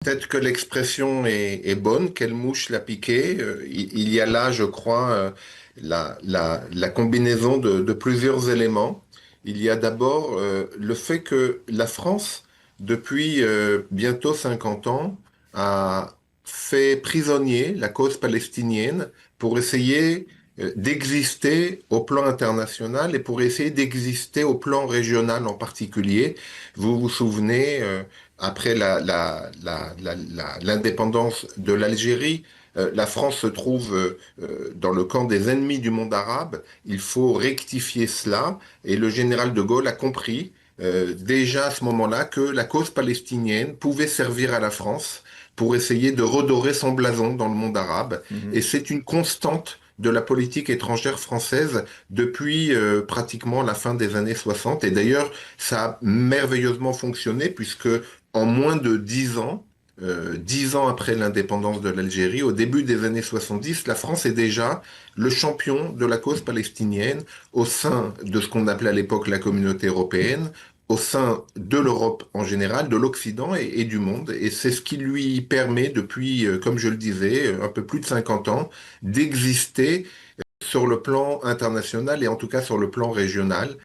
Peut-être que l'expression est bonne, quelle mouche l'a piqué. Il y a là, je crois, la combinaison de plusieurs éléments. Il y a d'abord le fait que la France, depuis bientôt 50 ans, a fait prisonnier la cause palestinienne pour essayer d'exister au plan international et pour essayer d'exister au plan régional en particulier. Vous vous souvenez, après l'indépendance de l'Algérie, la France se trouve dans le camp des ennemis du monde arabe. Il faut rectifier cela et le général de Gaulle a compris déjà à ce moment-là que la cause palestinienne pouvait servir à la France pour essayer de redorer son blason dans le monde arabe. Et Mhm. c'est une constante de la politique étrangère française depuis pratiquement la fin des années 60. Et d'ailleurs, ça a merveilleusement fonctionné puisque en moins de 10 ans, 10 ans après l'indépendance de l'Algérie, au début des années 70, la France est déjà le champion de la cause palestinienne au sein de ce qu'on appelait à l'époque la communauté européenne, au sein de l'Europe en général, de l'Occident et du monde. Et c'est ce qui lui permet depuis, comme je le disais, un peu plus de 50 ans, d'exister sur le plan international et en tout cas sur le plan régional.